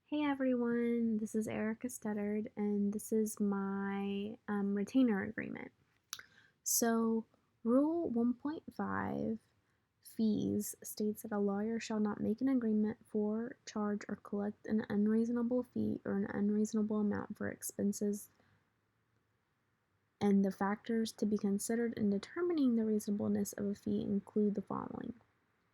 Hey everyone, this is Erica Studdard, and this is my retainer agreement. So, Rule 1.5 fees states that a lawyer shall not make an agreement for, charge, or collect an unreasonable fee or an unreasonable amount for expenses, and the factors to be considered in determining the reasonableness of a fee include the following: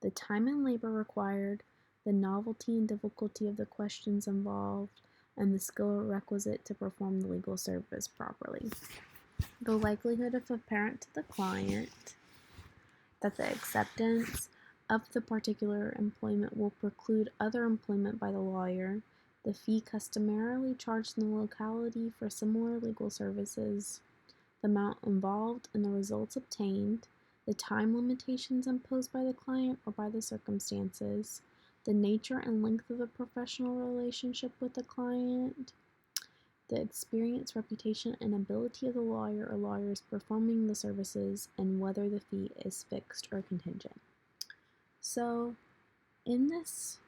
the time and labor required, the novelty and difficulty of the questions involved, and the skill requisite to perform the legal service properly. The likelihood of apparent to the client that the acceptance of the particular employment will preclude other employment by the lawyer, the fee customarily charged in the locality for similar legal services, the amount involved and the results obtained, the time limitations imposed by the client or by the circumstances, the nature and length of the professional relationship with the client, the experience, reputation, and ability of the lawyer or lawyers performing the services, and whether the fee is fixed or contingent. So, in this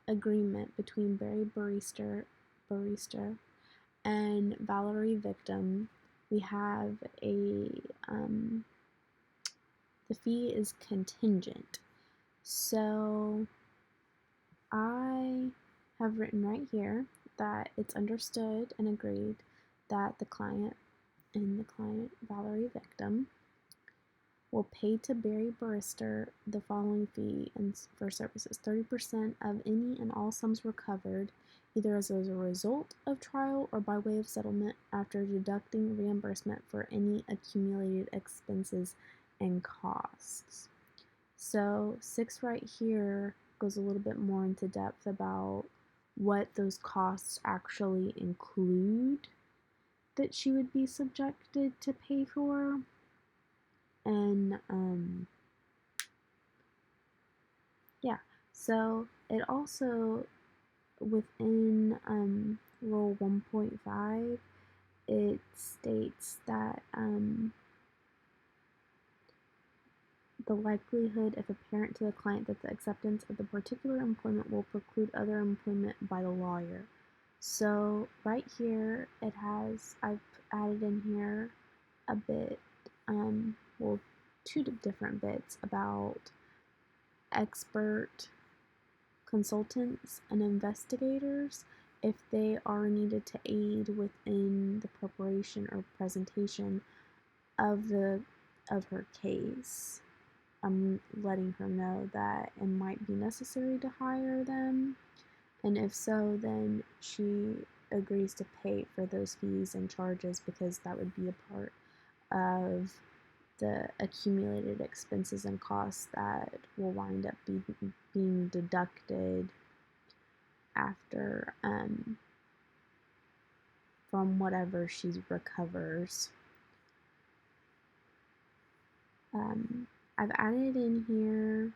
agreement between Barry Barrister and Valerie Victim, we have the fee is contingent. So I have written right here that it's understood and agreed that the client Valerie Victim will pay to Barry Barrister the following fee for services: 30% of any and all sums recovered, either as a result of trial or by way of settlement, after deducting reimbursement for any accumulated expenses and costs. So 6 right here goes a little bit more into depth about what those costs actually include that she would be subjected to pay for. And yeah, so it also, within Rule 1.5, it states that the likelihood, if apparent to the client, that the acceptance of the particular employment will preclude other employment by the lawyer. So right here, I've added in here a bit, well, two different bits about expert consultants and investigators if they are needed to aid within the preparation or presentation of her case. I'm letting her know that it might be necessary to hire them, and if so, then she agrees to pay for those fees and charges, because that would be a part of the accumulated expenses and costs that will wind up being deducted after from whatever she recovers. I've added in here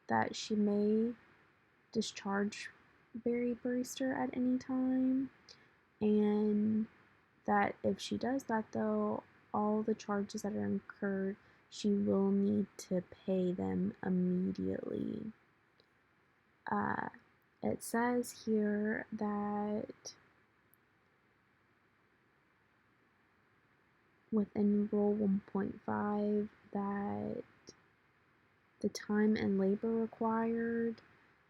that she may discharge Barry Barrister at any time, and that if she does that, though, all the charges that are incurred, she will need to pay them immediately. It says here that within Rule 1.5 that the time and labor required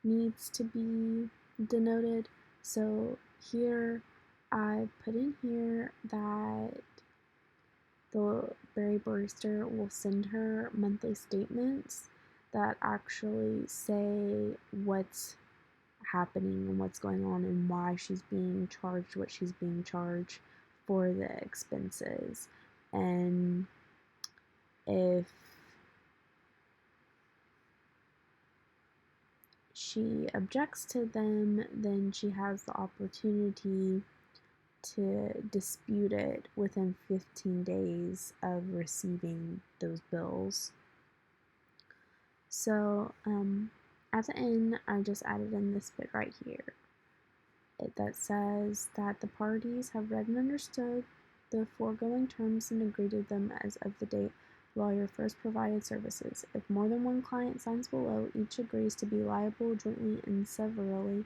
needs to be denoted. So here I put in here that the Barry Barrister will send her monthly statements that actually say what's happening and what's going on and why she's being charged what she's being charged for the expenses. And if she objects to them, then she has the opportunity to dispute it within 15 days of receiving those bills. So at the end, I just added in this bit right here that says that the parties have read and understood the foregoing terms and agreed to them as of the date lawyer first provided services. If more than one client signs below, each agrees to be liable jointly and severally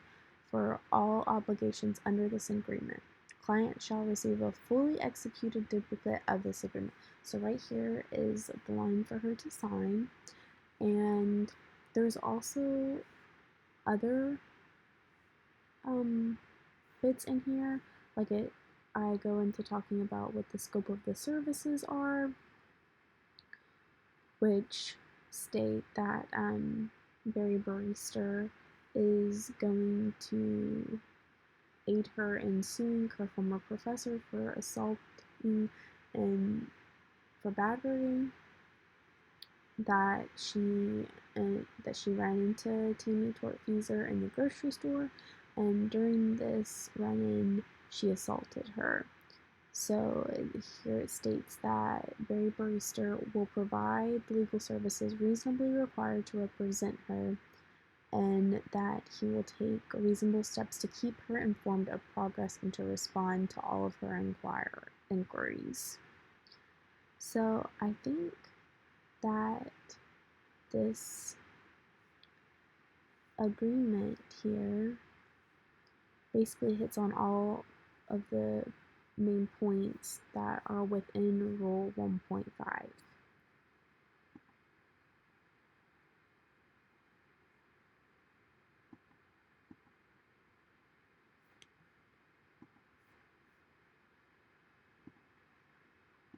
for all obligations under this agreement. Client shall receive a fully executed duplicate of this agreement. So right here is the line for her to sign, and there's also other bits in here, like I go into talking about what the scope of the services are, which state that Barry Barister is going to aid her in suing her former professor for assaulting and for battery, that she ran into Tammy Tortfeasor in the grocery store, and during this run-in, she assaulted her. So here it states that Barry Barister will provide legal services reasonably required to represent her, and that he will take reasonable steps to keep her informed of progress and to respond to all of her inquiries. So I think that this agreement here basically hits on all of the main points that are within Rule 1.5.